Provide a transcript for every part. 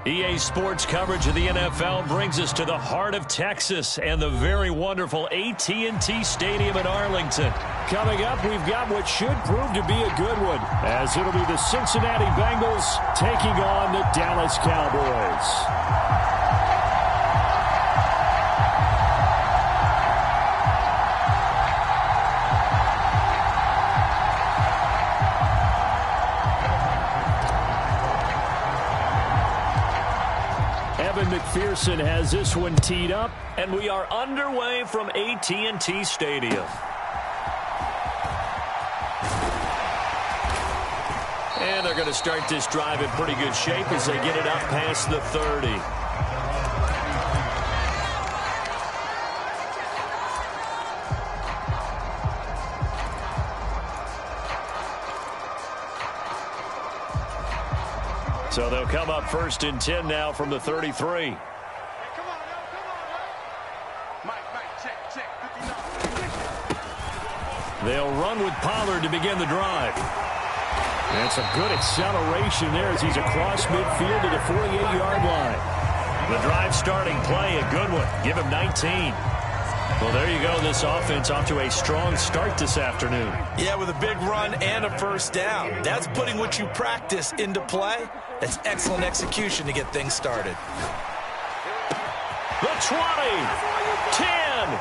EA Sports coverage of the NFL brings us to the heart of Texas and the very wonderful AT&T Stadium in Arlington. Coming up, we've got what should prove to be a good one, as it'll be the Cincinnati Bengals taking on the Dallas Cowboys. McPherson has this one teed up, and we are underway from AT&T Stadium. And they're going to start this drive in pretty good shape as they get it up past the 30. So they'll come up 1st and 10 now from the 33. They'll run with Pollard to begin the drive. And some good acceleration there as he's across midfield to the 48-yard line. The drive starting play, a good one. Give him 19. Well, there you go. This offense off to a strong start this afternoon. Yeah, with a big run and a first down. That's putting what you practice into play. That's excellent execution to get things started. The 20, 10.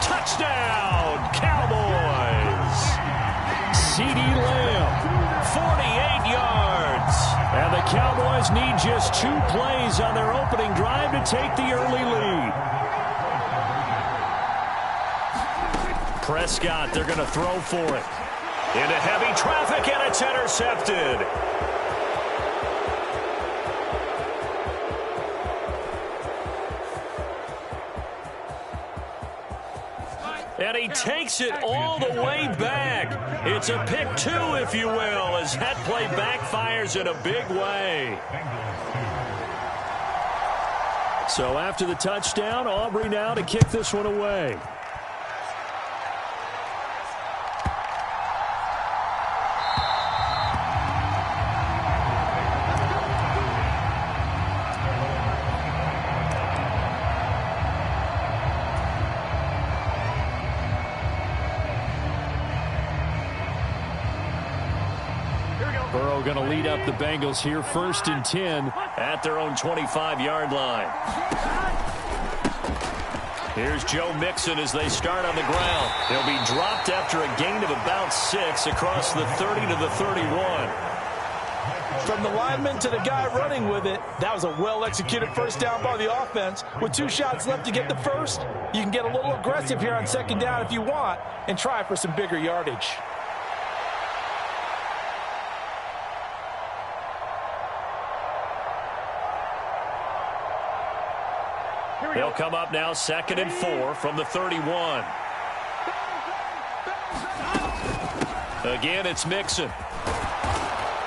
Touchdown, Cowboys. CeeDee Lamb, 48 yards. And the Cowboys need just 2 plays on their opening drive to take the early lead. Prescott, they're going to throw for it. Into heavy traffic, and it's intercepted. And he takes it all the way back. It's a pick 2, if you will, as that play backfires in a big way. So after the touchdown, Aubrey now to kick this one away. Burrow going to lead up the Bengals here, 1st and 10 at their own 25-yard line. Here's Joe Mixon as they start on the ground. They'll be dropped after a gain of about 6 across the 30 to the 31. From the lineman to the guy running with it, that was a well-executed first down by the offense. With 2 shots left to get the first, you can get a little aggressive here on 2nd down if you want and try for some bigger yardage. They'll come up now 2nd and 4 from the 31. Again, it's Mixon.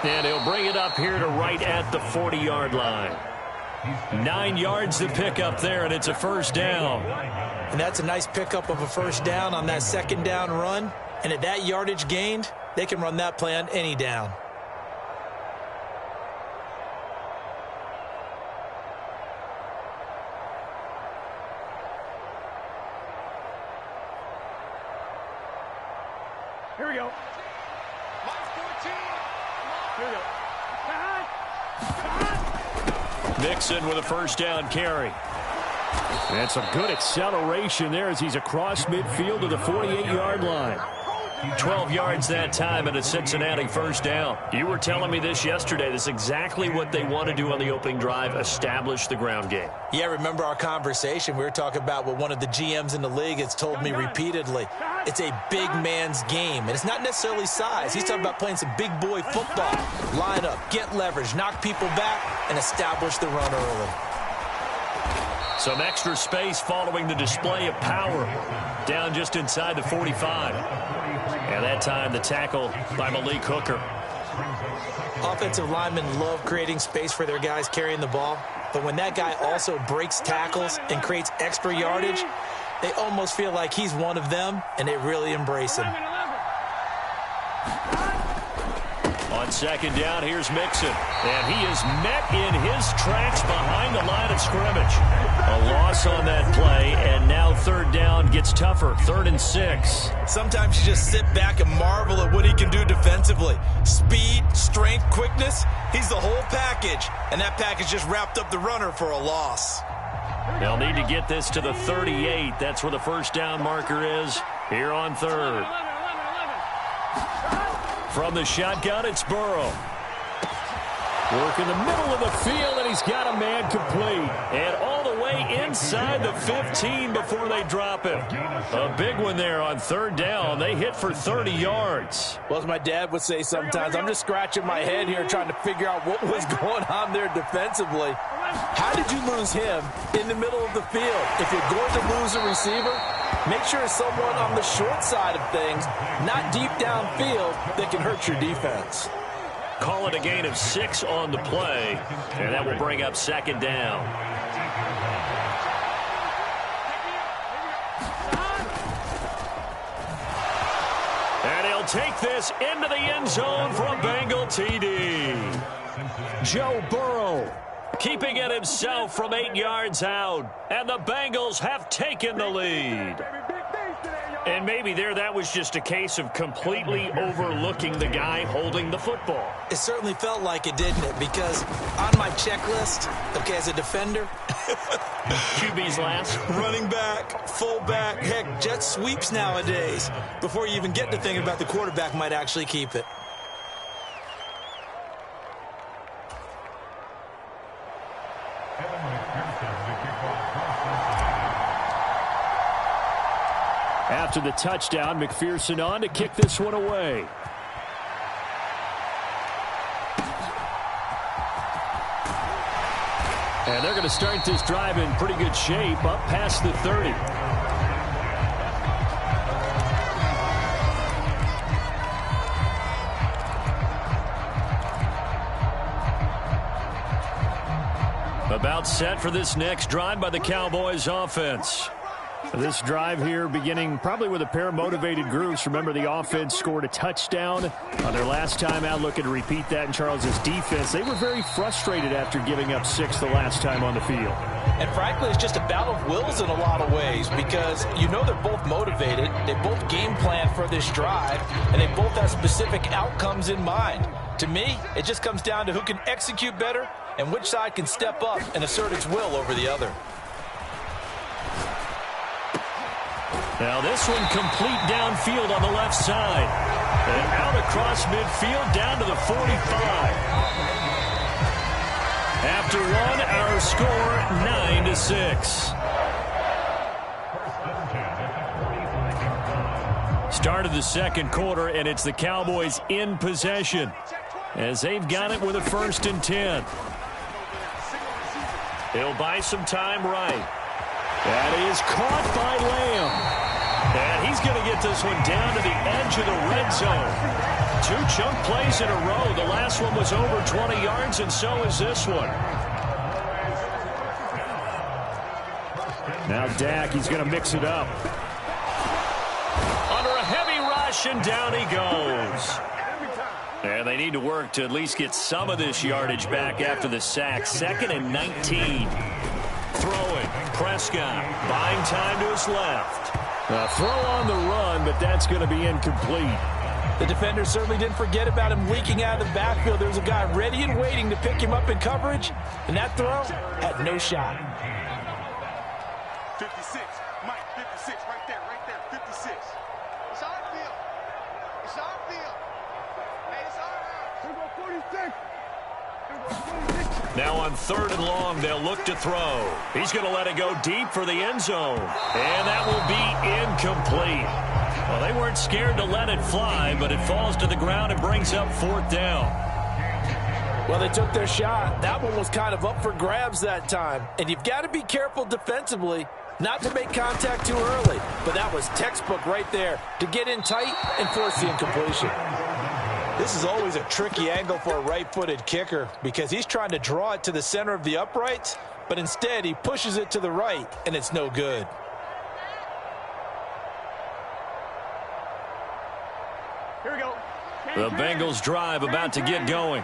And he'll bring it up here to right at the 40-yard line. 9 yards to pick up there, and it's a first down. And that's a nice pickup of a first down on that 2nd down run. And at that yardage gained, they can run that play on any down. Here we go. Here we go. Mixon with a first down carry. And some good acceleration there as he's across midfield to the 48-yard line. 12 yards that time and a Cincinnati first down. You were telling me this yesterday. This is exactly what they want to do on the opening drive, establish the ground game. Yeah, remember our conversation? We were talking about what one of the GMs in the league has told me repeatedly. It's a big man's game, and it's not necessarily size. He's talking about playing some big boy football. Line up, get leverage, knock people back, and establish the run early. Some extra space following the display of power. Down just inside the 45. And that time the tackle by Malik Hooker. Offensive linemen love creating space for their guys carrying the ball. But when that guy also breaks tackles and creates extra yardage, they almost feel like he's one of them, and they really embrace him. On second down, here's Mixon. And he is met in his tracks behind the line of scrimmage. A loss on that play, and now third down gets tougher. 3rd and 6. Sometimes you just sit back and marvel at what he can do defensively. Speed, strength, quickness, he's the whole package. And that package just wrapped up the runner for a loss. They'll need to get this to the 38. That's where the first down marker is here on 3rd. From the shotgun, it's Burrow. Work in the middle of the field, and he's got a man complete. And all the way inside the 15 before they drop him. A big one there on 3rd down. They hit for 30 yards. Well, as my dad would say sometimes, I'm just scratching my head here trying to figure out what was going on there defensively. How did you lose him in the middle of the field? If you're going to lose a receiver, make sure it's someone on the short side of things, not deep downfield, that can hurt your defense. Call it a gain of 6 on the play, and that will bring up 2nd down. And he'll take this into the end zone for a Bengal TD. Joe Burrow keeping it himself from 8 yards out, and the Bengals have taken the lead. And maybe that was just a case of completely overlooking the guy holding the football. It certainly felt like it, didn't it? Because on my checklist, okay, as a defender, QB's last. Running back, fullback, heck, jet sweeps nowadays. Before you even get to thinking about the quarterback might actually keep it. After the touchdown, McPherson on to kick this one away. And they're going to start this drive in pretty good shape, up past the 30. About set for this next drive by the Cowboys offense. This drive here beginning probably with a pair of motivated groups. Remember, the offense scored a touchdown on their last time out. Looking to repeat that in Charles's defense. They were very frustrated after giving up 6 the last time on the field. And frankly, it's just a battle of wills in a lot of ways because you know they're both motivated. They both game plan for this drive, and they both have specific outcomes in mind. To me, it just comes down to who can execute better and which side can step up and assert its will over the other. Now this one complete downfield on the left side. And out across midfield down to the 45. After one, our score 9-6. Start of the second quarter, and it's the Cowboys in possession as they've got it with a 1st and 10. He'll buy some time right. That is caught by Lamb. And he's going to get this one down to the edge of the red zone. 2 chunk plays in a row. The last one was over 20 yards, and so is this one. Now Dak, he's going to mix it up. Under a heavy rush, and down he goes. And they need to work to at least get some of this yardage back after the sack. 2nd and 19. Throwing. Prescott buying time to his left. A throw on the run, but that's going to be incomplete. The defender certainly didn't forget about him leaking out of the backfield. There was a guy ready and waiting to pick him up in coverage, and that throw had no shot. 56, Mike, 56, right there, 56. It's our field. It's our field. Hey, it's our house. 46. Now on 3rd and long, they'll look to throw. He's going to let it go deep for the end zone. And that will be incomplete. Well, they weren't scared to let it fly, but it falls to the ground and brings up 4th down. Well, they took their shot. That one was kind of up for grabs that time. And you've got to be careful defensively not to make contact too early. But that was textbook right there to get in tight and force the incompletion. This is always a tricky angle for a right-footed kicker because he's trying to draw it to the center of the uprights, but instead he pushes it to the right, and it's no good. Here we go. The Bengals drive about to get going.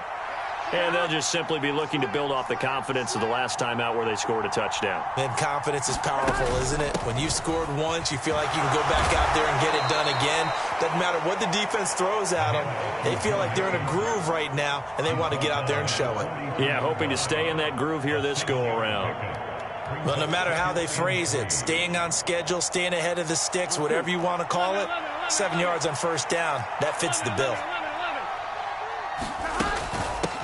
And they'll just simply be looking to build off the confidence of the last time out where they scored a touchdown. And confidence is powerful, isn't it? When you've scored once, you feel like you can go back out there and get it done again. Doesn't matter what the defense throws at them. They feel like they're in a groove right now, and they want to get out there and show it. Yeah, hoping to stay in that groove here this go-around. Well, no matter how they phrase it, staying on schedule, staying ahead of the sticks, whatever you want to call it, 7 yards on first down, that fits the bill.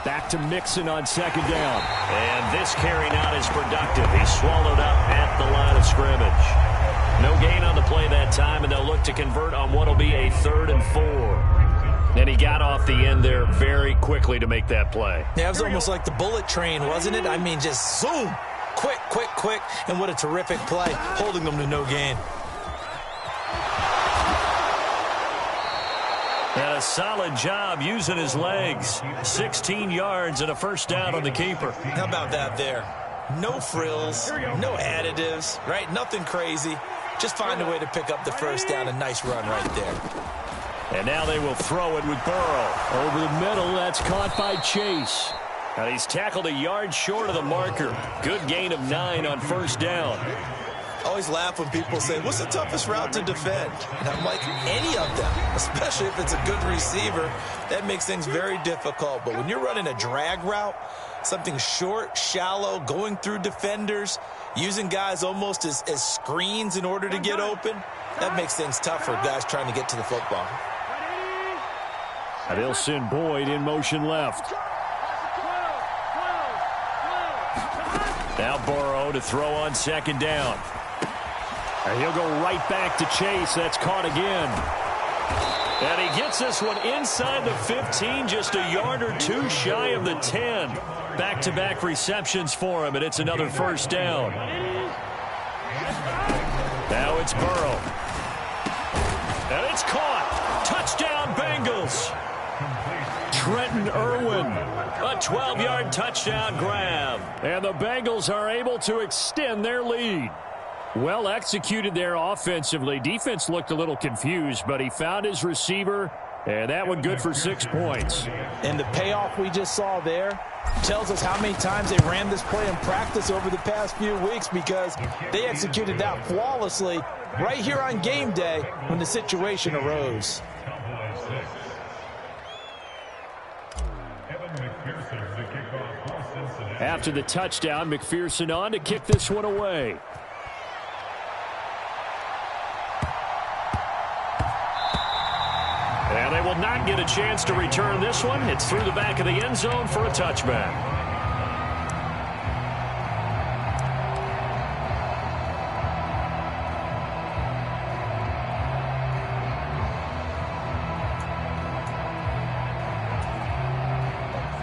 Back to Mixon on second down. And this carry not as productive. He's swallowed up at the line of scrimmage. No gain on the play that time, and they'll look to convert on what will be a 3rd and 4. And he got off the end there very quickly to make that play. Yeah, it was almost like the bullet train, wasn't it? I mean, just zoom. Quick, quick, quick. And what a terrific play, holding them to no gain. And a solid job using his legs. 16 yards and a first down on the keeper. How about that there? No frills, no additives, right? Nothing crazy. Just find a way to pick up the first down. A nice run right there. And now they will throw it with Burrow. Over the middle, that's caught by Chase. And he's tackled a yard short of the marker. Good gain of 9 on first down. I always laugh when people say, what's the toughest route to defend? And I'm like, any of them, especially if it's a good receiver. That makes things very difficult. But when you're running a drag route, something short, shallow, going through defenders, using guys almost as screens in order to get open, that makes things tough for guys trying to get to the football. And they'll send Boyd in motion left. Now Burrow to throw on second down. And he'll go right back to Chase. That's caught again. And he gets this one inside the 15, just a yard or two shy of the 10. Back-to-back receptions for him, and it's another first down. Now it's Burrow. And it's caught. Touchdown, Bengals. Trenton Irwin. A 12-yard touchdown grab. And the Bengals are able to extend their lead. Well executed there offensively. Defense looked a little confused, but he found his receiver, and that one good for 6 points. And the payoff we just saw there tells us how many times they ran this play in practice over the past few weeks, because they executed that flawlessly right here on game day when the situation arose. After the touchdown, McPherson on to kick this one away. And they will not get a chance to return this one. It's through the back of the end zone for a touchback.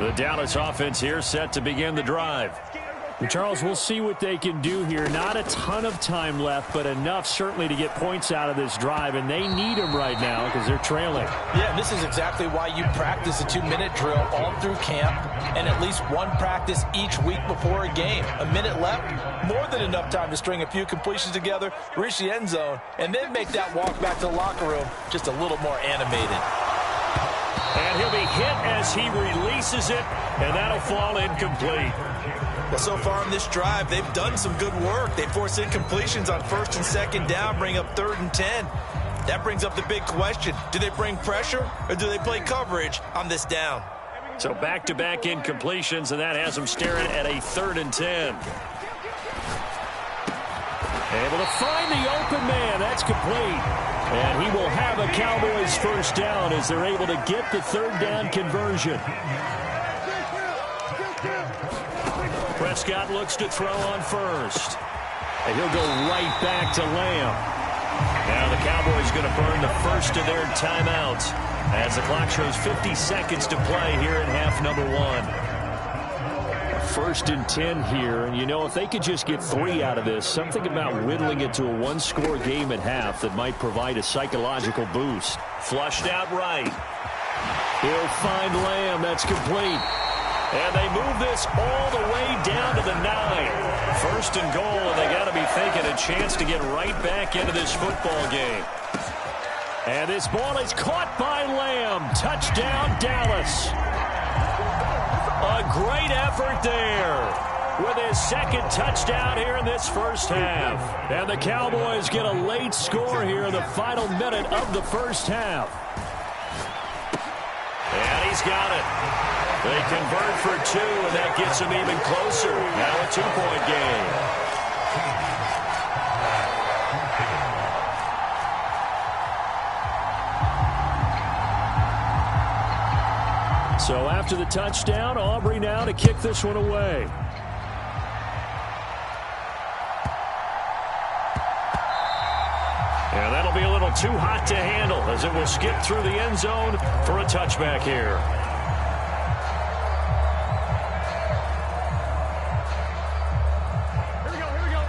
The Dallas offense here set to begin the drive. And Charles, we'll see what they can do here. Not a ton of time left, but enough certainly to get points out of this drive, and they need them right now because they're trailing. Yeah, this is exactly why you practice a 2-minute drill all through camp and at least one practice each week before a game. A minute left, more than enough time to string a few completions together, reach the end zone, and then make that walk back to the locker room just a little more animated. And he'll be hit as he releases it, and that'll fall incomplete. Well, so far on this drive, they've done some good work. They force incompletions on first and second down, bring up 3rd and 10. That brings up the big question. Do they bring pressure or do they play coverage on this down? So back-to-back incompletions, and that has them staring at a 3rd and 10. Able to find the open man. That's complete. And he will have a Cowboys first down as they're able to get the 3rd down conversion. Prescott looks to throw on first. And he'll go right back to Lamb. Now the Cowboys going to burn the first of their timeouts as the clock shows 50 seconds to play here in half number 1. 1st and 10 here, and you know, if they could just get 3 out of this, something about whittling it to a 1-score game at half that might provide a psychological boost. Flushed out right. He'll find Lamb. That's complete. And they move this all the way down to the 9. 1st and goal, and they got to be thinking a chance to get right back into this football game. And this ball is caught by Lamb. Touchdown, Dallas. A great effort there with his second touchdown here in this first half. And the Cowboys get a late score here in the final minute of the first half. And he's got it. They convert for 2, and that gets them even closer. Now a 2-point game. So after the touchdown, Aubrey now to kick this one away. And that'll be a little too hot to handle as it will skip through the end zone for a touchback here.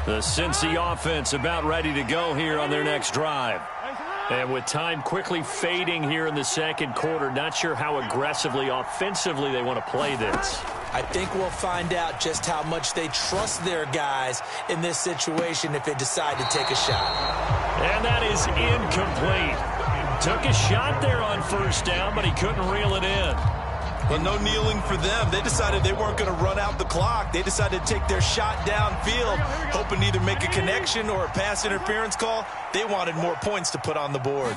The Cincy offense about ready to go here on their next drive. And with time quickly fading here in the second quarter, not sure how aggressively, offensively they want to play this. I think we'll find out just how much they trust their guys in this situation if they decide to take a shot. And that is incomplete. Took a shot there on first down, but he couldn't reel it in. Well, no kneeling for them. They decided they weren't going to run out the clock. They decided to take their shot downfield, hoping to either make a connection or a pass interference call. They wanted more points to put on the board.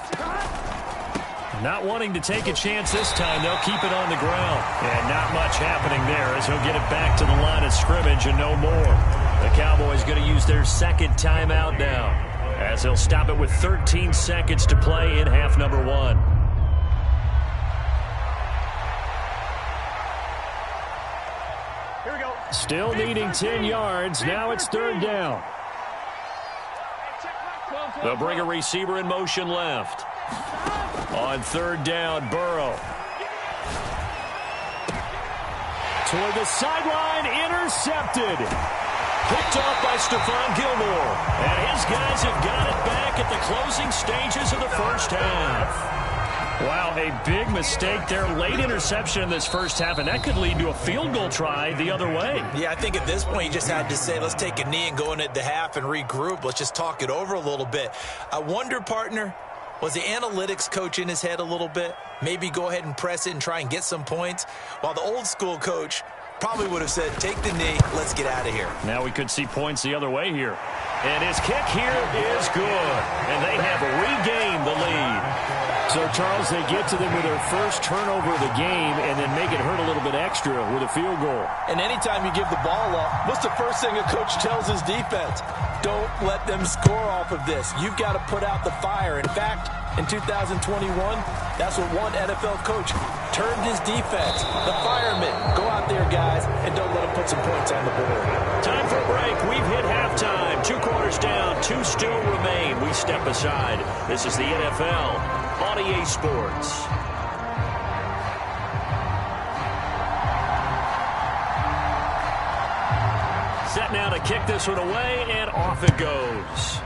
Not wanting to take a chance this time, they'll keep it on the ground. And not much happening there as he'll get it back to the line of scrimmage and no more. The Cowboys going to use their second timeout now, as they'll stop it with 13 seconds to play in half number 1. Still needing 10 yards. Now it's third down. They'll bring a receiver in motion left. On third down, Burrow. Toward the sideline, intercepted. Picked off by Stephon Gilmore. And his guys have got it back at the closing stages of the first half. Wow, a big mistake there. Late interception in this first half, and that could lead to a field goal try the other way. Yeah, I think at this point you just had to say, let's take a knee and go into the half and regroup. Let's just talk it over a little bit. I wonder, partner, was the analytics coach in his head a little bit? Maybe go ahead and press it and try and get some points? While the old school coach probably would have said, take the knee, let's get out of here. Now we could see points the other way here. And his kick here is good. And they have regained the lead. So, Charles, they get to them with their first turnover of the game and then make it hurt a little bit extra with a field goal. And anytime you give the ball up, what's the first thing a coach tells his defense? Don't let them score off of this. You've got to put out the fire. In fact, in 2021, that's what one NFL coach termed his defense. The firemen. Go out there, guys, and don't let them put some points on the board. Time for a break. We've hit halftime. 2 quarters down, 2 still remain. We step aside. This is the NFL on EA Sports. Set now to kick this one away, and off it goes.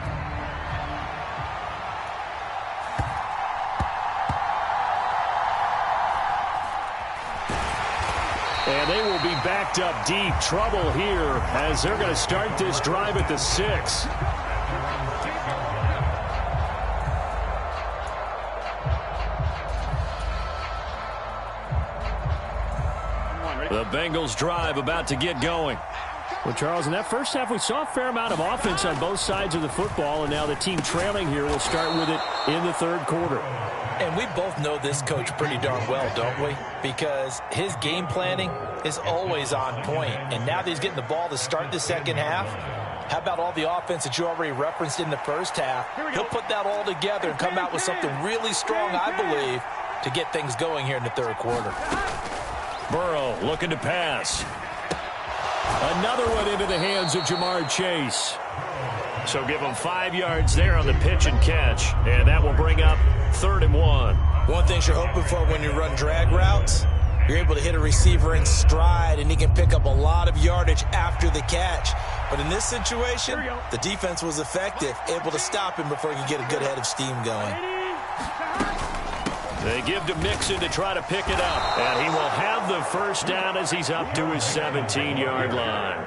And they will be backed up deep. Trouble here as they're going to start this drive at the 6. The Bengals drive about to get going. Well, Charles, in that first half, we saw a fair amount of offense on both sides of the football, and now the team trailing here will start with it in the third quarter. And we both know this coach pretty darn well, don't we? Because his game planning is always on point. And now that he's getting the ball to start the second half, how about all the offense that you already referenced in the first half? He'll put that all together and come out with something really strong, I believe, to get things going here in the third quarter. Burrow looking to pass. Another one into the hands of Jamar Chase. So give him 5 yards there on the pitch and catch. And that will bring up 3rd and 1. One thing you're hoping for when you run drag routes, you're able to hit a receiver in stride, and he can pick up a lot of yardage after the catch. But in this situation, the defense was effective, able to stop him before he could get a good head of steam going. They give to Mixon to try to pick it up. And he will have the first down as he's up to his 17-yard line.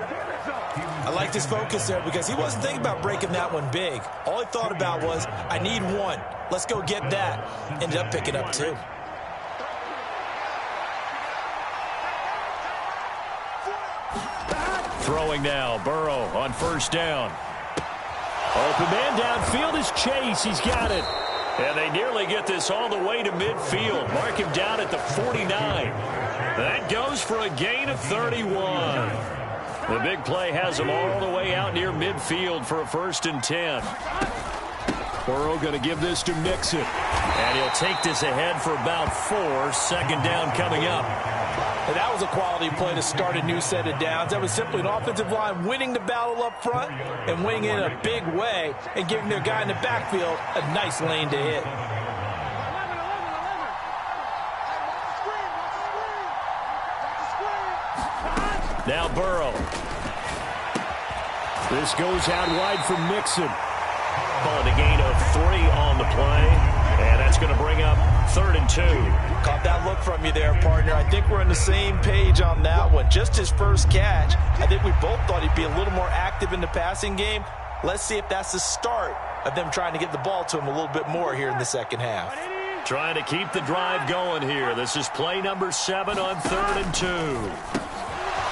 I liked his focus there because he wasn't thinking about breaking that one big. All he thought about was, I need one. Let's go get that. Ended up picking up 2. Throwing now, Burrow on first down. Open man downfield is Chase. He's got it. And they nearly get this all the way to midfield. Mark him down at the 49. That goes for a gain of 31. The big play has him all the way out near midfield for a 1st and 10. Burrow going to give this to Mixon. And he'll take this ahead for about 4. 2nd down coming up. And that was a quality play to start a new set of downs. That was simply an offensive line winning the battle up front and winning it in a big way and giving their guy in the backfield a nice lane to hit. Now Burrow. This goes out wide for Mixon. Calling a gain of 3 on the play. And that's going to bring up 3rd and 2. Caught that look from you there, partner. I think we're on the same page on that one. Just his first catch. I think we both thought he'd be a little more active in the passing game. Let's see if that's the start of them trying to get the ball to him a little bit more here in the second half. Trying to keep the drive going here. This is play number 7 on 3rd and 2.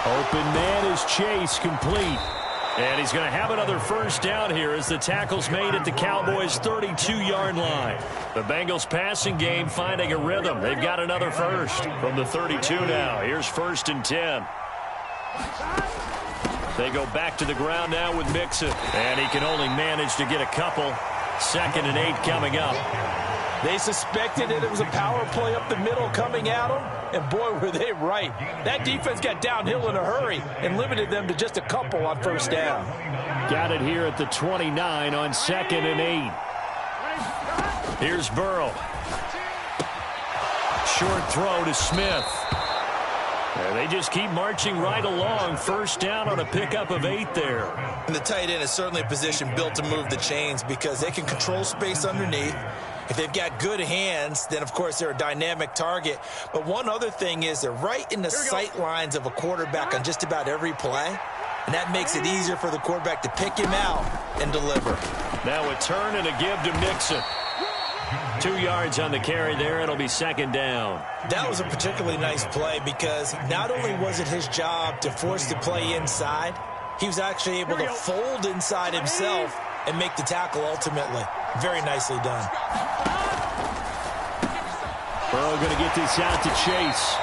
Open man is Chase, complete. And he's going to have another first down here as the tackle's made at the Cowboys' 32-yard line. The Bengals passing game finding a rhythm. They've got another first from the 32 now. Here's 1st and 10. They go back to the ground now with Mixon. And he can only manage to get a couple. 2nd and 8 coming up. They suspected that it was a power play up the middle coming at them, and boy, were they right. That defense got downhill in a hurry and limited them to just a couple on first down. Got it here at the 29 on 2nd and 8. Here's Burrow. Short throw to Smith. And they just keep marching right along. First down on a pickup of 8 there. And the tight end is certainly a position built to move the chains because they can control space underneath. If they've got good hands, then, of course, they're a dynamic target. But one other thing is they're right in the sight lines of a quarterback on just about every play. And that makes it easier for the quarterback to pick him out and deliver. Now a turn and a give to Mixon. 2 yards on the carry there. It'll be 2nd down. That was a particularly nice play because not only was it his job to force the play inside, he was actually able to fold inside himself and make the tackle ultimately. Very nicely done. Burrow going to get this out to Chase.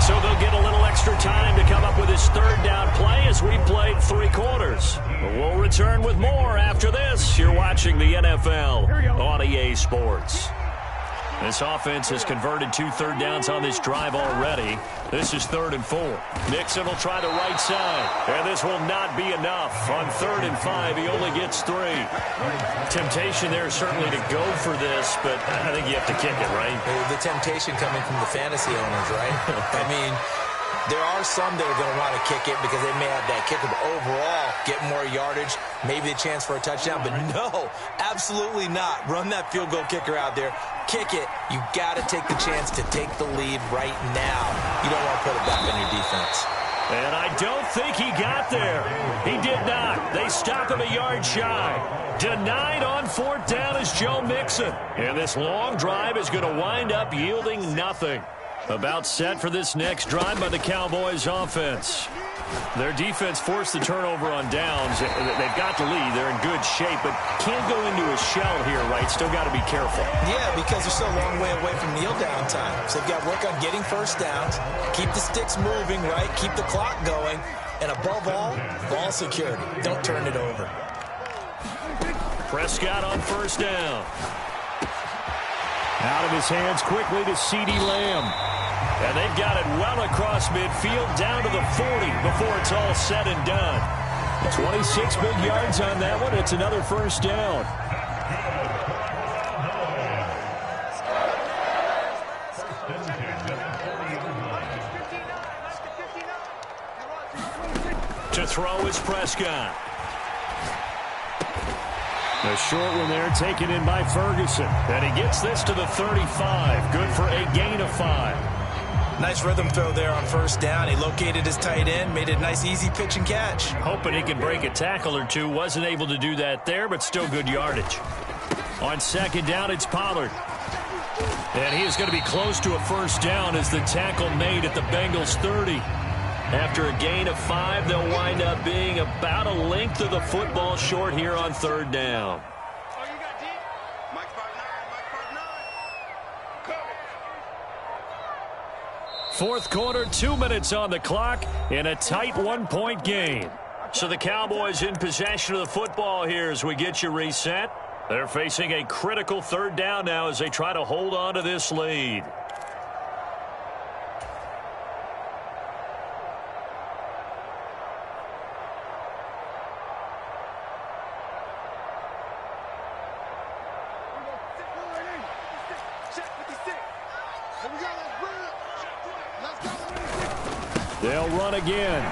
So they'll get a little extra time to come up with his 3rd down play as we played 3 quarters. But we'll return with more after this. You're watching the NFL on EA Sports. This offense has converted 2 third downs on this drive already. This is 3rd and 4. Mixon will try the right side. And this will not be enough. On 3rd and 5, he only gets 3. Temptation there certainly to go for this, but I think you have to kick it, right? The temptation coming from the fantasy owners, right? I mean, there are some that are going to want to kick it because they may have that kicker, but overall, get more yardage, maybe a chance for a touchdown. But no, absolutely not. Run that field goal kicker out there. Kick it. You got to take the chance to take the lead right now. You don't want to put it back on your defense. And I don't think he got there. He did not. They stop him a yard shy. Denied on 4th down is Joe Mixon. And this long drive is going to wind up yielding nothing. About set for this next drive by the Cowboys offense. Their defense forced the turnover on downs. They've got the lead. They're in good shape, but can't go into a shell here, right? Still got to be careful. Yeah, because they're still a long way away from kneel down time. So they've got to work on getting first downs, keep the sticks moving, right? Keep the clock going. And above all, ball security. Don't turn it over. Prescott on first down. Out of his hands quickly to CeeDee Lamb. And they've got it well across midfield down to the 40 before it's all said and done. 26 big yards on that one. It's another first down. To throw is Prescott. The short one there taken in by Ferguson. And he gets this to the 35. Good for a gain of 5. Nice rhythm throw there on first down. He located his tight end, made it a nice easy pitch and catch. Hoping he could break a tackle or two. Wasn't able to do that there, but still good yardage. On second down, it's Pollard. And he is going to be close to a first down as the tackle made at the Bengals 30. After a gain of 5, they'll wind up being about a length of the football short here on third down. Fourth quarter, 2 minutes on the clock in a tight 1-point game. So the Cowboys in possession of the football here as we get you reset. They're facing a critical third down now as they try to hold on to this lead. They'll run again.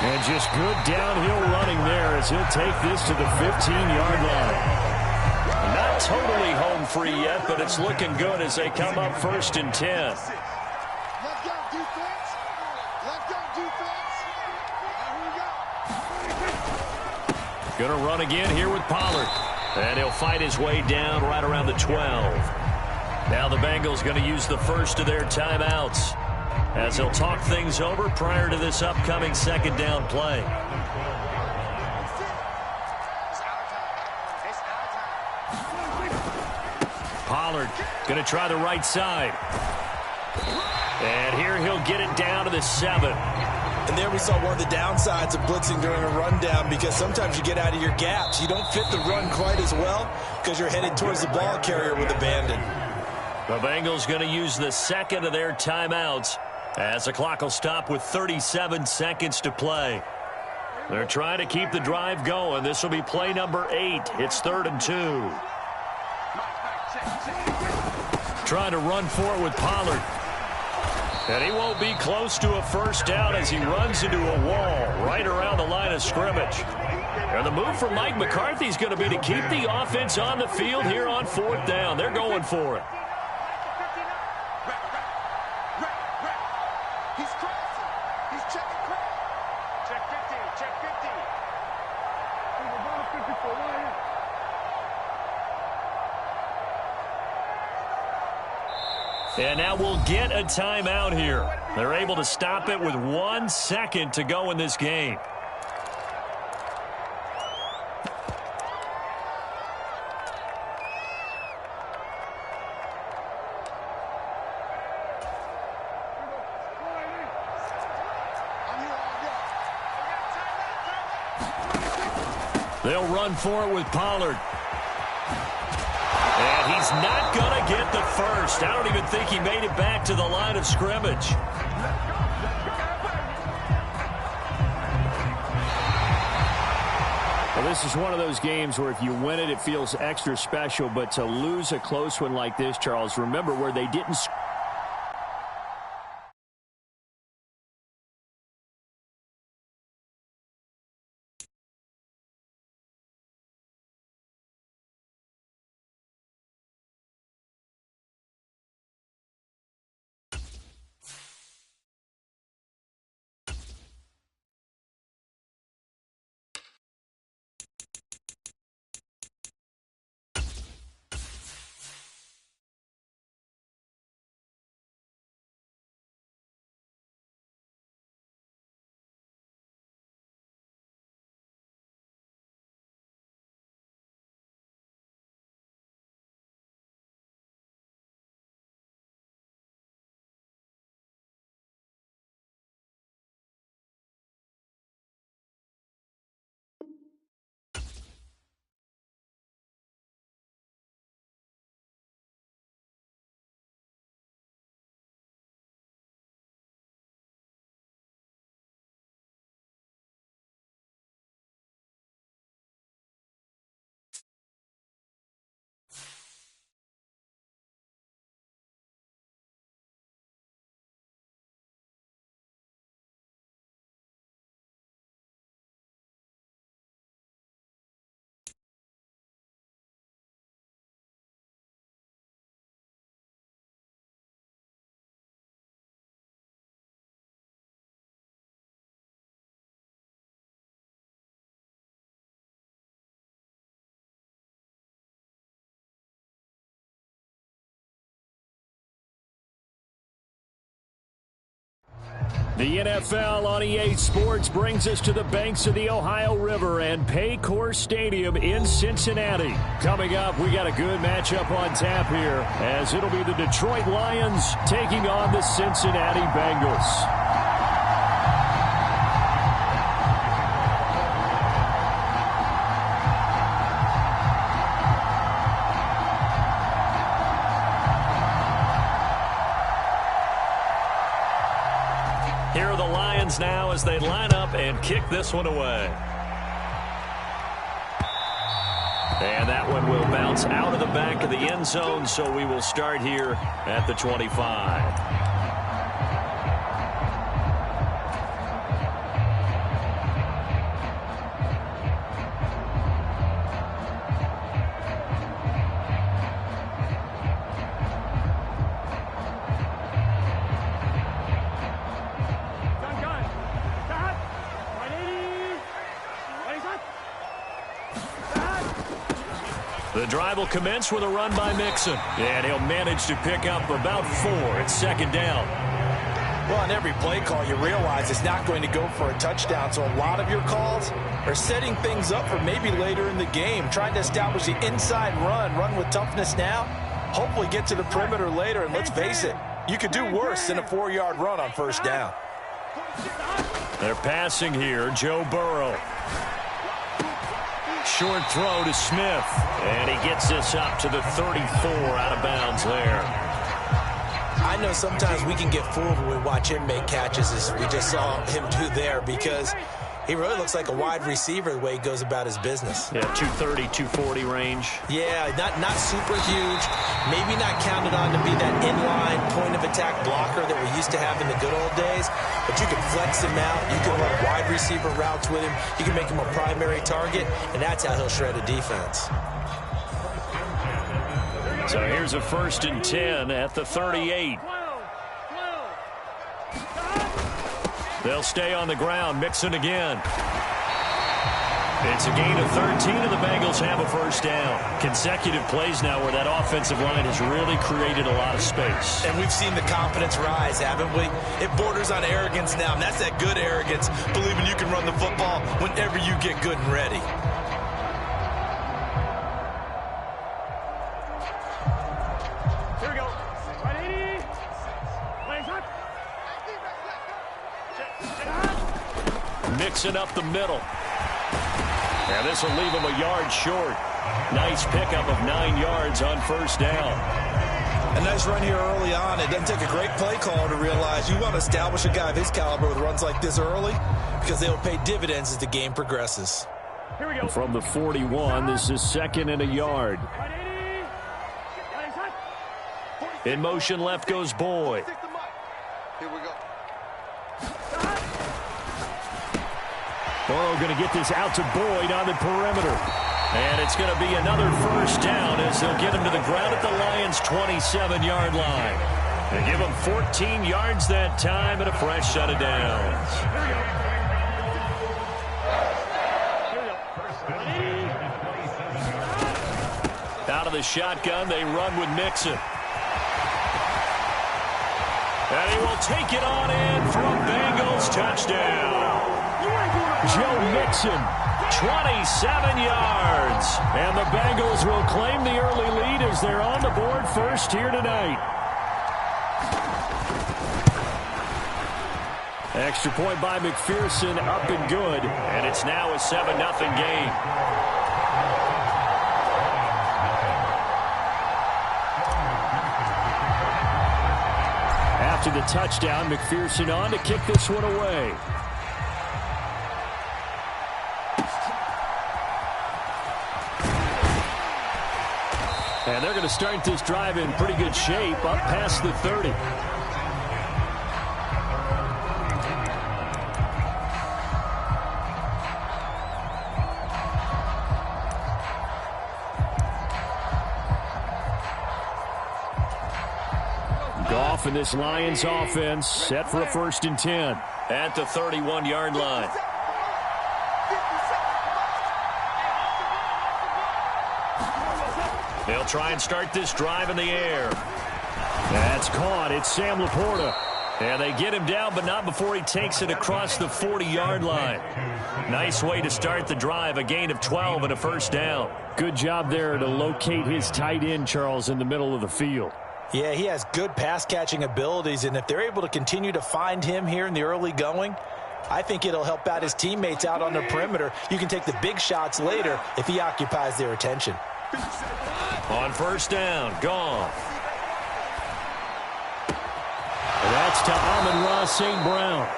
And just good downhill running there as he'll take this to the 15-yard line. Not totally home free yet, but it's looking good as they come up first and 10. Let's go, defense. Let's go, defense. Here we go. Going to run again here with Pollard. And he'll fight his way down right around the 12. Now the Bengals going to use the first of their timeouts as they'll talk things over prior to this upcoming second down play. Pollard going to try the right side. And here he'll get it down to the 7. And there we saw one of the downsides of blitzing during a rundown, because sometimes you get out of your gaps. You don't fit the run quite as well because you're headed towards the ball carrier with abandon. The Bengals going to use the second of their timeouts as the clock will stop with 37 seconds to play. They're trying to keep the drive going. This will be play number 8. It's 3rd and 2. Trying to run for it with Pollard. And he won't be close to a first down as he runs into a wall right around the line of scrimmage. And the move from Mike McCarthy is going to be to keep the offense on the field here on 4th down. They're going for it. And now we'll get a timeout here. They're able to stop it with 1 second to go in this game. They'll run for it with Pollard. And he's not going to get the first. I don't even think he made it back to the line of scrimmage. Well, this is one of those games where if you win it, it feels extra special. But to lose a close one like this, Charles, remember where they didn't The NFL on EA Sports brings us to the banks of the Ohio River and Paycor Stadium in Cincinnati. Coming up, we got a good matchup on tap here, as it'll be the Detroit Lions taking on the Cincinnati Bengals. Here are the Lions now as they line up and kick this one away. And that one will bounce out of the back of the end zone, so we will start here at the 25. The drive will commence with a run by Mixon. And he'll manage to pick up about 4. It's second down. Well, on every play call, you realize it's not going to go for a touchdown. So a lot of your calls are setting things up for maybe later in the game, trying to establish the inside run with toughness now, hopefully get to the perimeter later. And let's face it, you could do worse than a 4-yard run on first down. They're passing here. Joe Burrow. Short throw to Smith. And he gets this up to the 34 out of bounds there. I know sometimes we can get fooled when we watch him make catches, as we just saw him do there, because he really looks like a wide receiver the way he goes about his business. Yeah, 230, 240 range. Yeah, not super huge. Maybe not counted on to be that inline point-of-attack blocker that we used to have in the good old days. But you can flex him out. You can run wide receiver routes with him. You can make him a primary target, and that's how he'll shred a defense. So here's a 1st and 10 at the 38. They'll stay on the ground. Mixon again. It's a gain of 13, and the Bengals have a first down. Consecutive plays now where that offensive line has really created a lot of space. And we've seen the confidence rise, haven't we? It borders on arrogance now, and that's that good arrogance, believing you can run the football whenever you get good and ready. Here we go. 180. Mixing up the middle. And this will leave him a yard short. Nice pickup of 9 yards on first down. A nice run here early on. It doesn't take a great play caller to realize you want to establish a guy of his caliber with runs like this early, because they will pay dividends as the game progresses. Here we go. From the 41, this is 2nd and a yard. 180. In motion left goes Boyd. Here we go. Burrow going to get this out to Boyd on the perimeter. And it's going to be another first down as they'll get him to the ground at the Lions' 27-yard line. They give him 14 yards that time and a fresh set of downs. Out of the shotgun, they run with Mixon. And he will take it on in for a Bengals touchdown. Joe Mixon, 27 yards. and the Bengals will claim the early lead as they're on the board first here tonight. Extra point by McPherson, up and good. And it's now a 7-0 game. After the touchdown, McPherson on to kick this one away. And they're going to start this drive in pretty good shape, up past the 30. Goff and this Lions offense set for a 1st and 10. At the 31-yard line. They'll try and start this drive in the air. That's caught. It's Sam Laporta. And they get him down, but not before he takes it across the 40-yard line. Nice way to start the drive, a gain of 12 and a first down. Good job there to locate his tight end, Charles, in the middle of the field. Yeah, he has good pass-catching abilities, and if they're able to continue to find him here in the early going, I think it'll help out his teammates out on the perimeter. You can take the big shots later if he occupies their attention. On first down, Goff. That's to Amon-Ra St. Brown.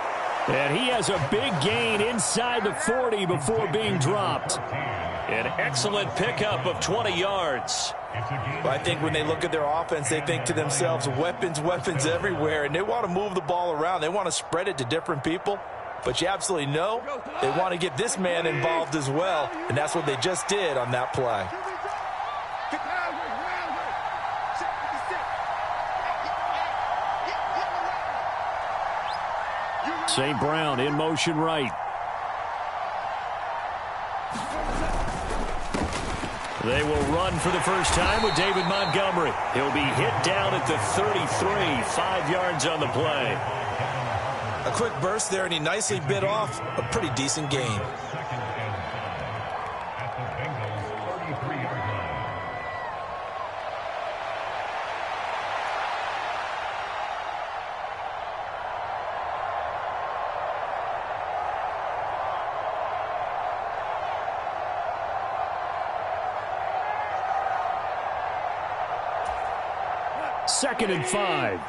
And he has a big gain inside the 40 before being dropped. An excellent pickup of 20 yards. Well, I think when they look at their offense, they think to themselves, weapons, weapons everywhere, and they want to move the ball around. They want to spread it to different people. But you absolutely know they want to get this man involved as well, and that's what they just did on that play. St. Brown in motion right. They will run for the first time with David Montgomery. He'll be hit down at the 33, 5 yards on the play. A quick burst there, and he nicely bit off a pretty decent gain. Second and 5.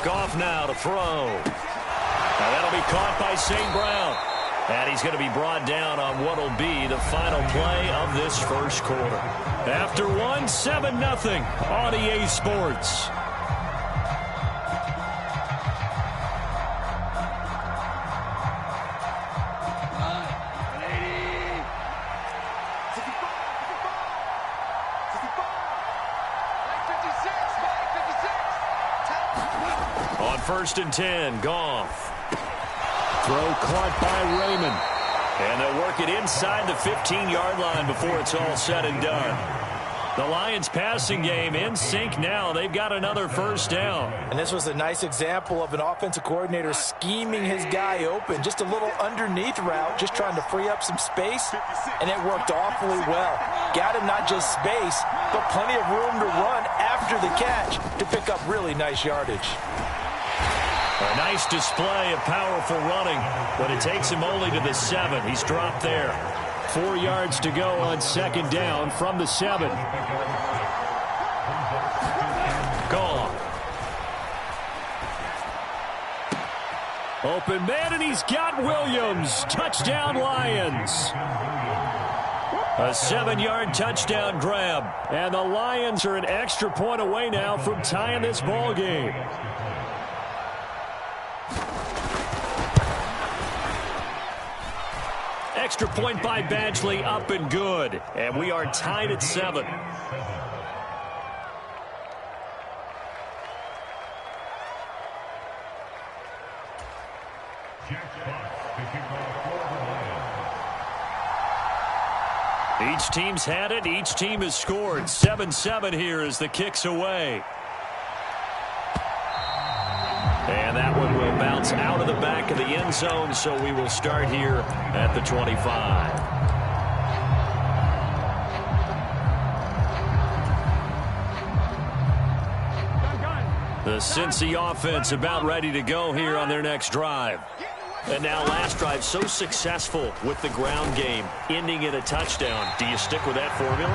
Goff now to throw. Now that'll be caught by St. Brown. And he's going to be brought down on what will be the final play of this first quarter. After one, 7-0 on EA Sports. First and 10, Goff. Throw caught by Raymond. And they'll work it inside the 15-yard line before it's all said and done. The Lions passing game in sync now. They've got another first down. And this was a nice example of an offensive coordinator scheming his guy open. Just a little underneath route, just trying to free up some space. And it worked awfully well. Got him not just space, but plenty of room to run after the catch to pick up really nice yardage. A nice display of powerful running, but it takes him only to the 7. He's dropped there. 4 yards to go on second down from the 7. Gone. Open man, and he's got Williams. Touchdown, Lions. A 7-yard touchdown grab. And the Lions are an extra point away now from tying this ball game. Extra point by Badgley, up and good. And we are tied at 7. Each team's had it. Each team has scored. 7-7 here as the kick's away. And that one will bounce out of the back of the end zone, so we will start here at the 25. The Cincy offense about ready to go here on their next drive. And now last drive so successful with the ground game, ending in a touchdown. Do you stick with that formula?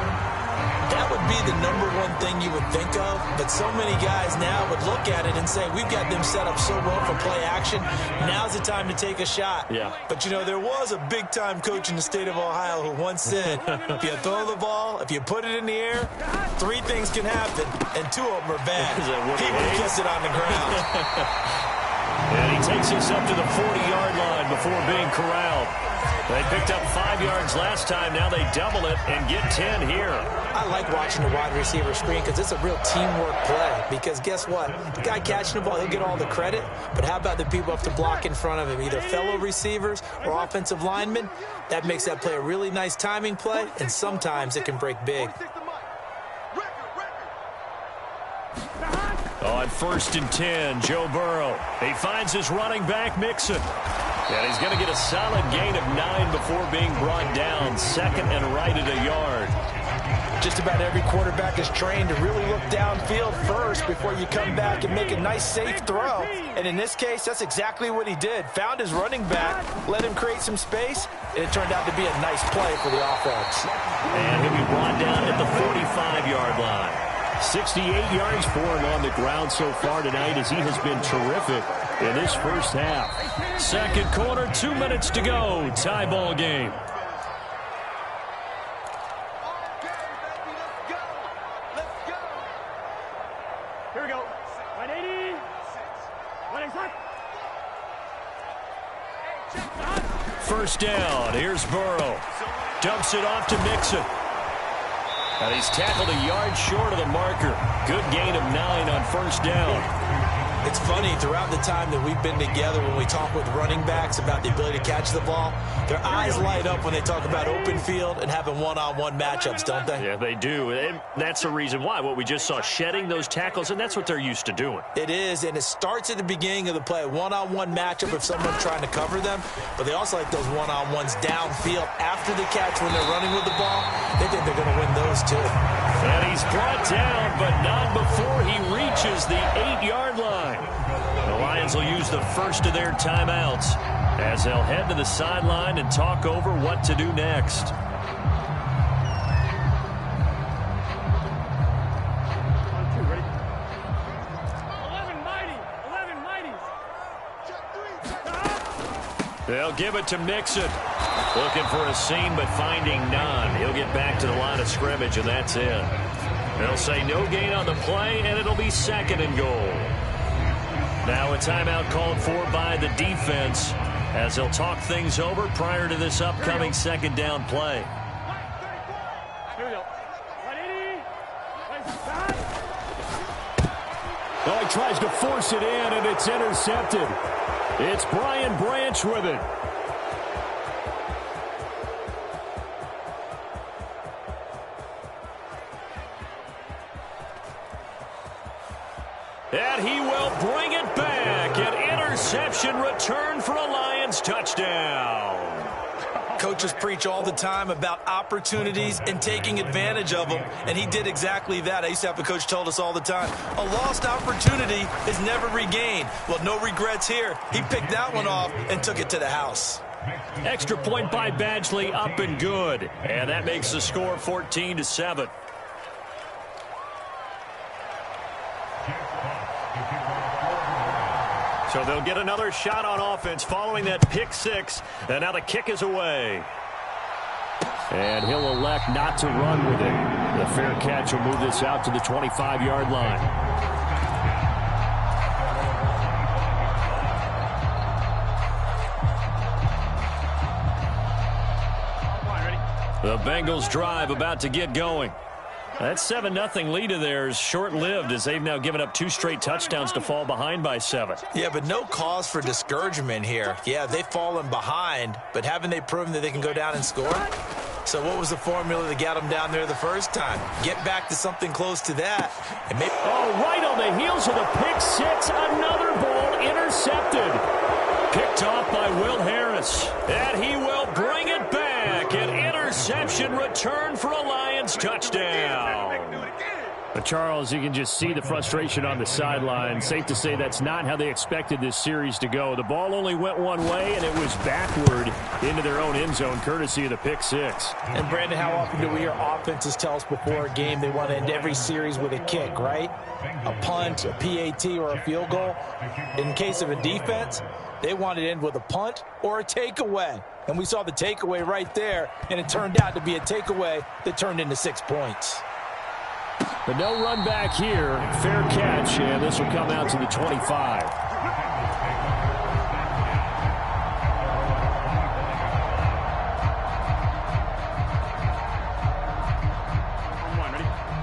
That would be the #1 thing you would think of, but so many guys now would look at it and say, we've got them set up so well for play action. Now's the time to take a shot. Yeah. But, you know, there was a big-time coach in the state of Ohio who once said, if you throw the ball, if you put it in the air, 3 things can happen, and 2 of them are bad. People kiss it on the ground. And he takes us up to the 40-yard line before being corralled. They picked up 5 yards last time. Now they double it and get 10 here. I like watching the wide receiver screen because it's a real teamwork play. Because guess what? The guy catching the ball, he'll get all the credit. But how about the people up to block in front of him, either fellow receivers or offensive linemen? That makes that play a really nice timing play, and sometimes it can break big. On 1st and 10, Joe Burrow. He finds his running back, Mixon. And he's going to get a solid gain of 9 before being brought down. 2nd and right at a yard. Just about every quarterback is trained to really look downfield first before you come back and make a nice, safe throw. And in this case, that's exactly what he did. Found his running back, let him create some space, and it turned out to be a nice play for the offense. And he'll be brought down at the 45-yard line. 68 yards for him on the ground so far tonight as he has been terrific in this first half. 2nd quarter, 2 minutes to go. Tie ball game. Here we go. 180. 180. First down. Here's Burrow. Dumps it off to Mixon. And he's tackled a yard short of the marker. Good gain of 9 on first down. It's funny, throughout the time that we've been together, when we talk with running backs about the ability to catch the ball, their eyes light up when they talk about open field and having one-on-one matchups, don't they? Yeah, they do. And that's the reason why. What we just saw, shedding those tackles, and that's what they're used to doing. It is, and it starts at the beginning of the play. One-on-one matchup if someone's trying to cover them, but they also like those one-on-ones downfield after the catch when they're running with the ball. They think they're going to win those too. And he's brought down, but not before he reaches the 8-yard line. The Lions will use the first of their timeouts as they'll head to the sideline and talk over what to do next. They'll give it to Mixon. Looking for a seam, but finding none. He'll get back to the line of scrimmage, and that's it. They'll say no gain on the play, and it'll be 2nd and goal. Now a timeout called for by the defense as they'll talk things over prior to this upcoming 2nd down play. Here we go. 180. Oh, he tries to force it in, and it's intercepted. It's Brian Branch with it. And he will bring it back. An interception return for a Lions touchdown. Coaches preach all the time about opportunities and taking advantage of them, and he did exactly that. I used to have a coach told us all the time, a lost opportunity is never regained. Well, no regrets here. He picked that one off and took it to the house. Extra point by Badgley, up and good. And that makes the score 14-7. So they'll get another shot on offense following that pick 6. And now the kick is away. And he'll elect not to run with it. The fair catch will move this out to the 25-yard line. The Bengals drive about to get going. That 7-0 lead of theirs short-lived as they've now given up 2 straight touchdowns to fall behind by 7. Yeah, but no cause for discouragement here. Yeah, they've fallen behind, but haven't they proven that they can go down and score? So what was the formula that got them down there the first time? Get back to something close to that. And maybe right on the heels of the pick 6, another ball intercepted. Picked off by Will Harris. And he will bring it back. An interception return for a Lions touchdown. But Charles, you can just see the frustration on the sideline. Safe to say that's not how they expected this series to go. The ball only went one way, and it was backward into their own end zone, courtesy of the pick 6. And, Brandon, how often do we hear offenses tell us before a game they want to end every series with a kick, right? A punt, a PAT, or a field goal. In case of a defense, they want to end with a punt or a takeaway. And we saw the takeaway right there, and it turned out to be a takeaway that turned into 6 points. But no run back here. Fair catch, and this will come out to the 25.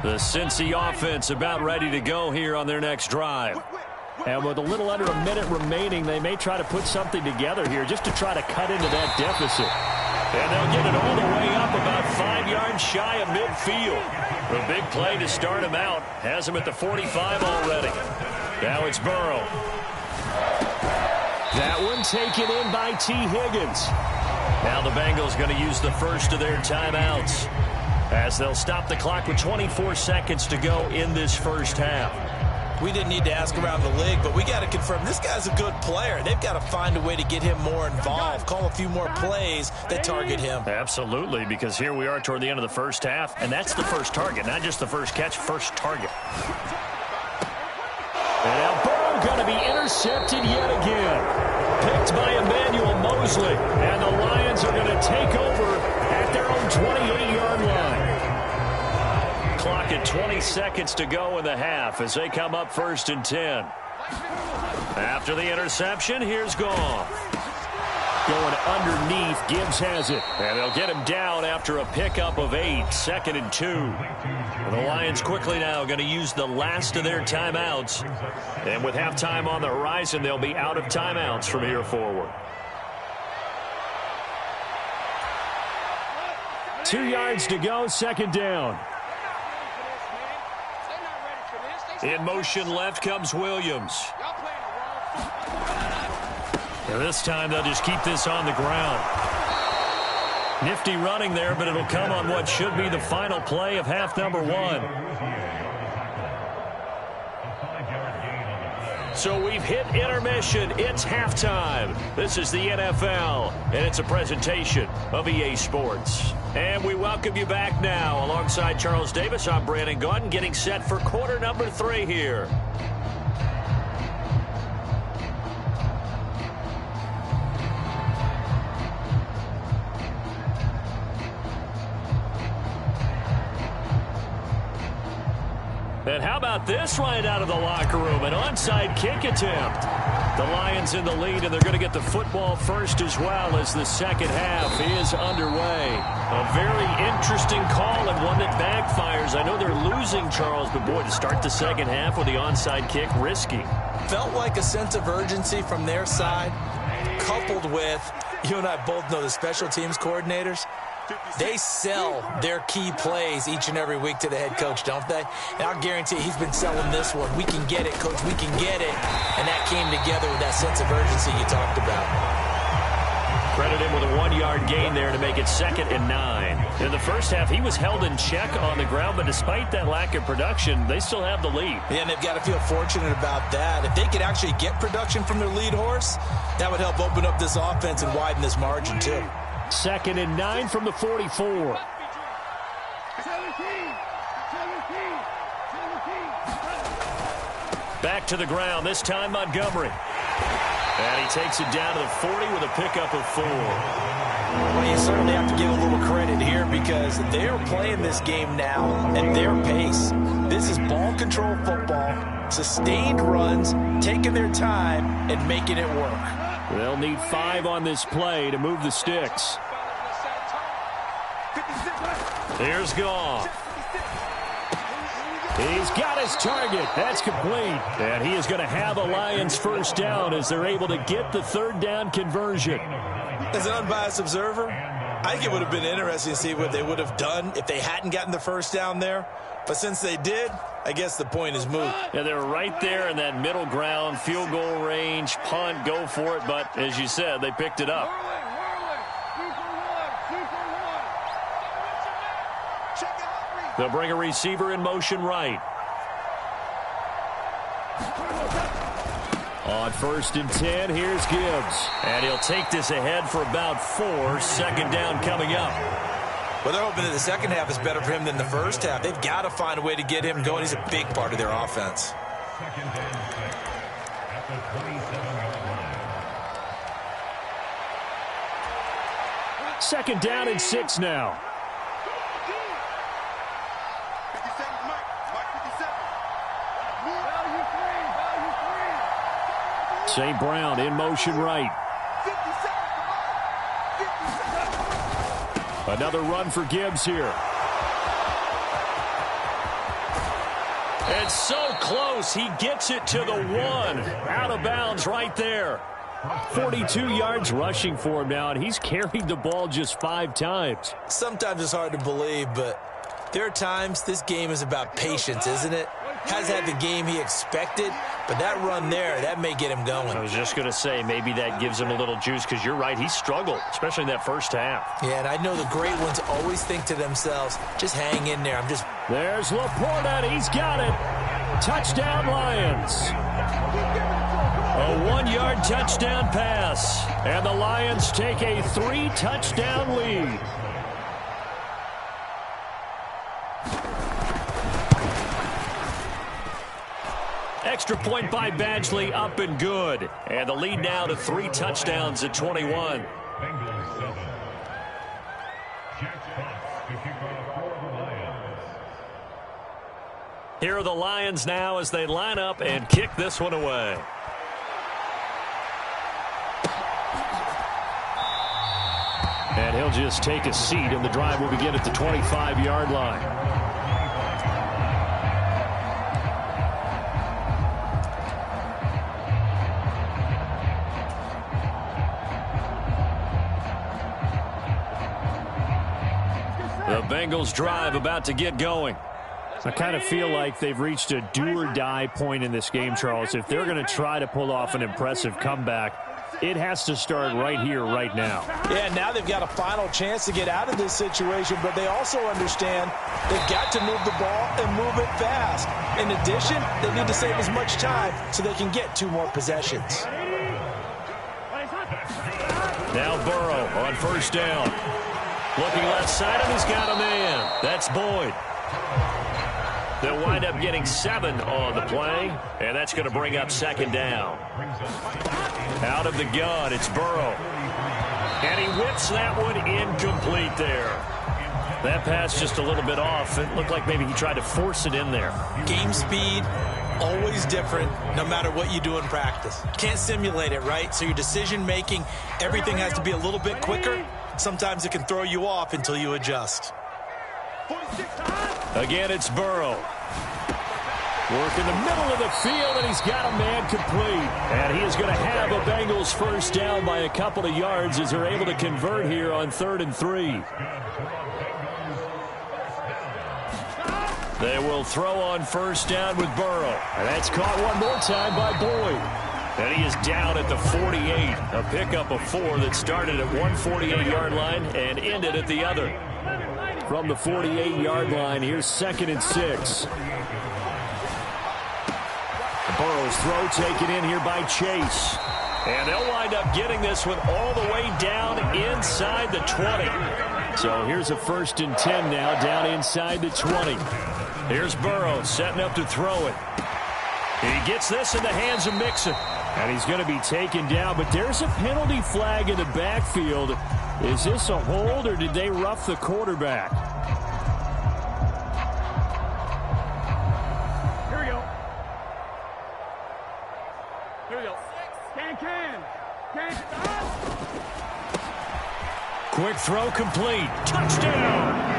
The Cincy offense about ready to go here on their next drive. And with a little under a minute remaining, they may try to put something together here just to try to cut into that deficit. And they'll get it all the way up about 5 yards shy of midfield. A big play to start him out. Has him at the 45 already. Now it's Burrow. That one taken in by T. Higgins. Now the Bengals going to use the first of their timeouts as they'll stop the clock with 24 seconds to go in this first half. We didn't need to ask around the league, but we got to confirm this guy's a good player. They've got to find a way to get him more involved, call a few more plays that target him. Absolutely, because here we are toward the end of the first half, and that's the first target, not just the first catch, first target. And now Burrow going to be intercepted yet again. Picked by Emmanuel Mosley, and the Lions are going to take over at their own 28-yard line. Clock at 20 seconds to go in the half as they come up 1st and 10. After the interception, here's Goff. Going underneath, Gibbs has it. And they'll get him down after a pickup of 8, 2nd and 2. The Lions quickly now going to use the last of their timeouts. And with halftime on the horizon, they'll be out of timeouts from here forward. 2 yards to go, 2nd down. In motion left comes Williams. And this time they'll just keep this on the ground. Nifty running there, but it'll come on what should be the final play of half number 1. So we've hit intermission. It's halftime. This is the NFL, and it's a presentation of EA Sports. And we welcome you back now. Alongside Charles Davis, I'm Brandon Gaudin, getting set for quarter number 3 here. And how about this right out of the locker room? An onside kick attempt. The Lions in the lead, and they're going to get the football first as well as the second half is underway. A very interesting call and one that backfires. I know they're losing, Charles, but boy, to start the second half with the onside kick, risky. Felt like a sense of urgency from their side, coupled with, you and I both know the special teams coordinators. They sell their key plays each and every week to the head coach, don't they? And I'll guarantee he's been selling this one. We can get it, coach. We can get it. And that came together with that sense of urgency you talked about. Credit him with a 1-yard gain there to make it 2nd and 9. In the first half, he was held in check on the ground, but despite that lack of production, they still have the lead. Yeah, and they've got to feel fortunate about that. If they could actually get production from their lead horse, that would help open up this offense and widen this margin, too. 2nd and 9 from the 44. Back to the ground, this time Montgomery. And he takes it down to the 40 with a pickup of 4. Well, you certainly have to give a little credit here because they're playing this game now at their pace. This is ball control football, sustained runs, taking their time, and making it work. They'll need 5 on this play to move the sticks. Here's Goff. He's got his target. That's complete. And he is going to have a Lions first down as they're able to get the 3rd down conversion. As an unbiased observer, I think it would have been interesting to see what they would have done if they hadn't gotten the first down there. But since they did, I guess the point is moot. Yeah, they were right there in that middle ground, field goal range, punt, go for it. But as you said, they picked it up. They'll bring a receiver in motion right. On 1st and 10, here's Gibbs. And he'll take this ahead for about 4. 2nd down coming up. Well, they're hoping that the second half is better for him than the first half. They've got to find a way to get him going. He's a big part of their offense. Second down and 6 now. St. Brown in motion right. Another run for Gibbs here. It's so close. He gets it to the 1. Out of bounds right there. 42 yards rushing for him now, and he's carried the ball just 5 times. Sometimes it's hard to believe, but there are times this game is about patience, isn't it? Has had the game he expected, but that run there, that may get him going. I was just going to say, maybe that gives him a little juice, because you're right, he struggled, especially in that first half. Yeah, and I know the great ones always think to themselves, just hang in there. There's Laporta, and he's got it. Touchdown, Lions. A 1-yard touchdown pass, and the Lions take a 3-touchdown lead. Extra point by Badgley, up and good. And the lead now to 3 touchdowns at 21. Here are the Lions now as they line up and kick this one away. And he'll just take a seat, and the drive will begin at the 25-yard line. The Bengals drive about to get going. I kind of feel like they've reached a do-or-die point in this game, Charles. If they're going to try to pull off an impressive comeback, it has to start right here, right now. Yeah, now they've got a final chance to get out of this situation, but they also understand they've got to move the ball and move it fast. In addition, they need to save as much time so they can get 2 more possessions. Now Burrow on first down. Looking left side, and he's got a man. That's Boyd. They'll wind up getting 7 on the play, and that's going to bring up second down. Out of the gun, it's Burrow. And he whips that one incomplete there. That pass just a little bit off. It looked like maybe he tried to force it in there. Game speed, always different, no matter what you do in practice. Can't simulate it, right? So your decision-making, everything has to be a little bit quicker. Sometimes it can throw you off until you adjust. Again, it's Burrow. Work in the middle of the field, and he's got a man complete. And he is going to have a Bengals first down by a couple of yards as they're able to convert here on 3rd and 3. They will throw on first down with Burrow. And that's caught one more time by Boyd. And he is down at the 48. A pickup of 4 that started at 148-yard line and ended at the other. From the 48-yard line, here's 2nd and 6. Burrow's throw taken in here by Chase. And they'll wind up getting this one all the way down inside the 20. So here's a 1st and 10 now, down inside the 20. Here's Burrow setting up to throw it. He gets this in the hands of Mixon. And he's going to be taken down, but there's a penalty flag in the backfield. Is this a hold, or did they rough the quarterback? Here we go. Here we go. Can. Quick throw complete. Touchdown!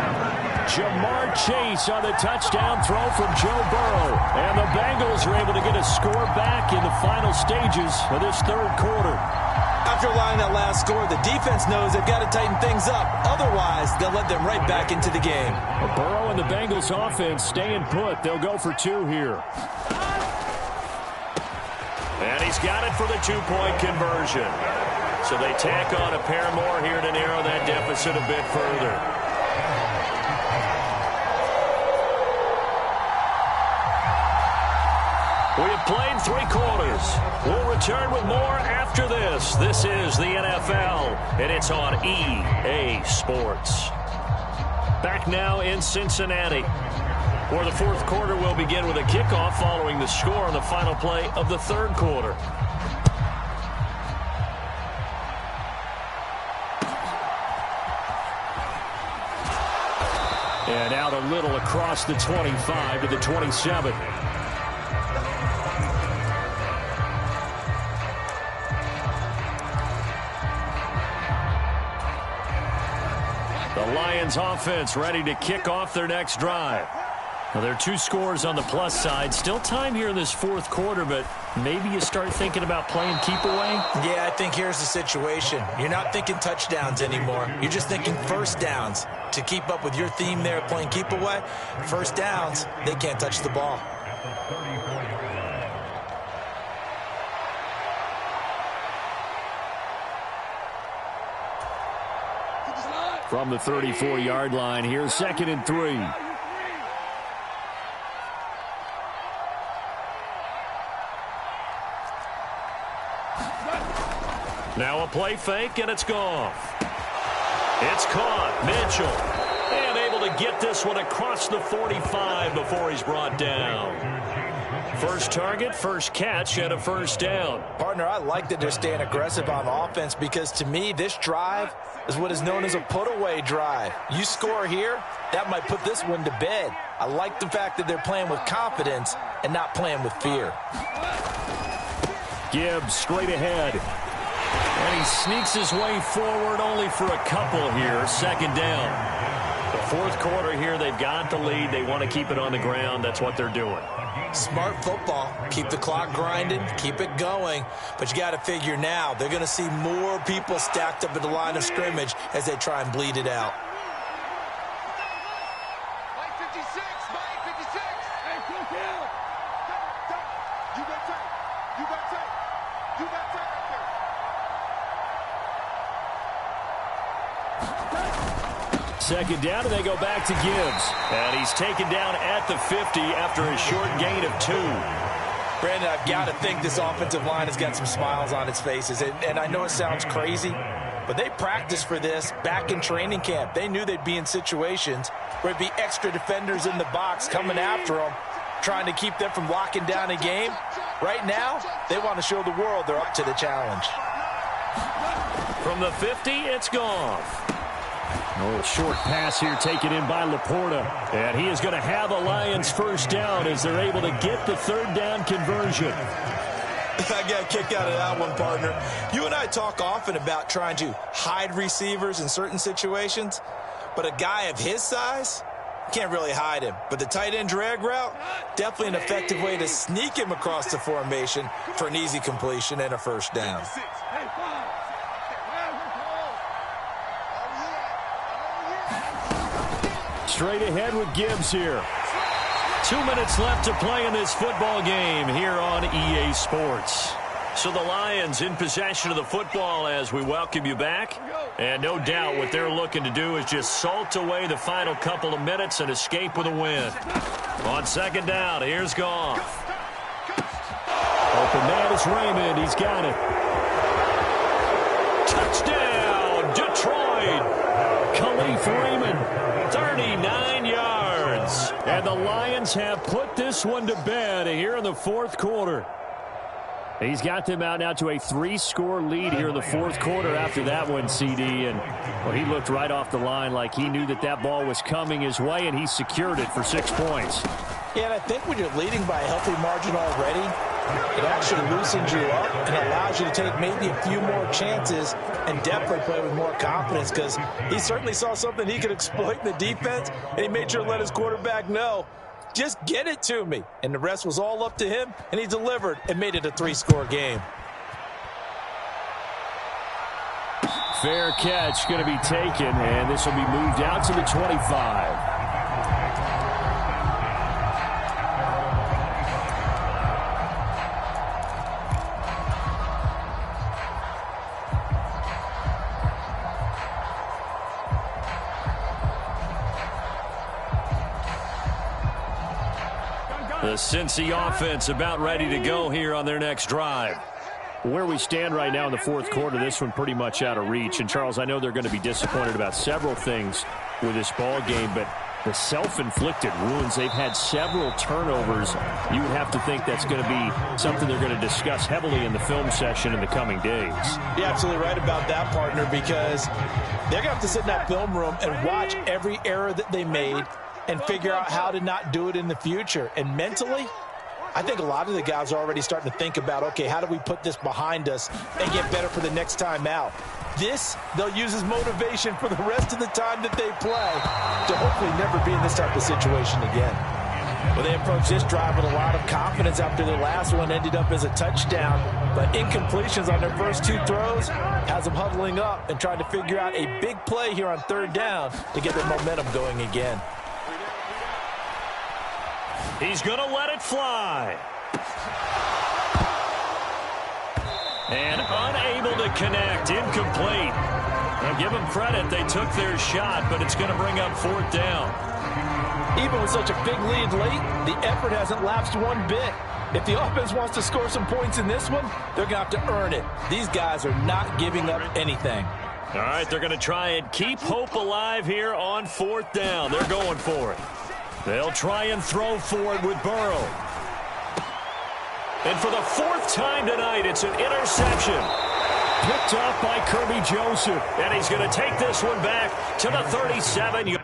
Jamar Chase on the touchdown throw from Joe Burrow. And the Bengals are able to get a score back in the final stages of this 3rd quarter. After allowing that last score, the defense knows they've got to tighten things up. Otherwise, they'll let them right back into the game. Burrow and the Bengals offense staying put. They'll go for 2 here. And he's got it for the 2-point conversion. So they tack on a pair more here to narrow that deficit a bit further. We have played 3 quarters. We'll return with more after this. This is the NFL, and it's on EA Sports. Back now in Cincinnati, where the 4th quarter will begin with a kickoff following the score on the final play of the 3rd quarter. And out a little across the 25 to the 27. The Lions offense ready to kick off their next drive. Well, there are 2 scores on the plus side. Still time here in this fourth quarter, but maybe you start thinking about playing keep away? Yeah, I think here's the situation. You're not thinking touchdowns anymore. You're just thinking first downs. To keep up with your theme there, playing keep away, first downs, they can't touch the ball. From the 34-yard line, here's 2nd and 3. Now a play fake, and it's gone. It's caught. Mitchell. And able to get this one across the 45 before he's brought down. First target, first catch, and a first down. Partner, I like that they're staying aggressive on offense because, to me, this drive is what is known as a put-away drive. You score here, that might put this one to bed. I like the fact that they're playing with confidence and not playing with fear. Gibbs straight ahead. And he sneaks his way forward only for a couple here. 2nd down. The fourth quarter here, they've got the lead. They want to keep it on the ground. That's what they're doing. Smart football. Keep the clock grinding. Keep it going. But you got to figure now, they're going to see more people stacked up at the line of scrimmage as they try and bleed it out. Mike 56, Mike 56. Hey, cool kill. You got tape. You got tape. You got tape right there. Second down, and they go back to Gibbs. And he's taken down at the 50 after a short gain of 2. Brandon, I've got to think this offensive line has got some smiles on its faces. And I know it sounds crazy, but they practiced for this back in training camp. They knew they'd be in situations where it'd be extra defenders in the box coming after them, trying to keep them from locking down a game. Right now, they want to show the world they're up to the challenge. From the 50, it's gone. A little short pass here taken in by Laporta. And he is going to have a Lions first down as they're able to get the 3rd down conversion. I got a kick out of that one, partner. You and I talk often about trying to hide receivers in certain situations, but a guy of his size, can't really hide him. But the tight end drag route, definitely an effective way to sneak him across the formation for an easy completion and a first down. Straight ahead with Gibbs here. 2 minutes left to play in this football game here on EA Sports. So the Lions in possession of the football as we welcome you back. And no doubt what they're looking to do is just salt away the final couple of minutes and escape with a win. On 2nd down, here's Goff. Open man is Raymond. He's got it. Touchdown, Detroit. Khalif Raymond, 39 yards. And the Lions have put this one to bed here in the fourth quarter. He's got them out now to a 3-score lead here in the fourth quarter after that one, CD. And well, he looked right off the line like he knew that that ball was coming his way, and he secured it for 6 points. Yeah, and I think when you're leading by a healthy margin already, it actually loosens you up and allows you to take maybe a few more chances and definitely play with more confidence because he certainly saw something he could exploit in the defense, and he made sure to let his quarterback know, just get it to me. And the rest was all up to him, and he delivered and made it a 3-score game. Fair catch going to be taken, and this will be moved out to the 25. The Cincy offense about ready to go here on their next drive. Where we stand right now in the fourth quarter, this one pretty much out of reach. And, Charles, I know they're going to be disappointed about several things with this ball game, but the self-inflicted wounds, they've had several turnovers. You would have to think that's going to be something they're going to discuss heavily in the film session in the coming days. You're absolutely right about that, partner, because they're going to have to sit in that film room and watch every error that they made and figure out how to not do it in the future. And mentally, I think a lot of the guys are already starting to think about, okay, how do we put this behind us and get better for the next time out? This, they'll use as motivation for the rest of the time that they play to hopefully never be in this type of situation again. Well, they approached this drive with a lot of confidence after their last one ended up as a touchdown. But incompletions on their first 2 throws has them huddling up and trying to figure out a big play here on 3rd down to get their momentum going again. He's going to let it fly. And unable to connect. Incomplete. Now give them credit. They took their shot, but it's going to bring up 4th down. Even with such a big lead late, the effort hasn't lapsed one bit. If the offense wants to score some points in this one, they're going to have to earn it. These guys are not giving up anything. All right, they're going to try and keep hope alive here on 4th down. They're going for it. They'll try and throw for it with Burrow. And for the 4th time tonight, it's an interception. Picked off by Kirby Joseph. And he's going to take this one back to the 37.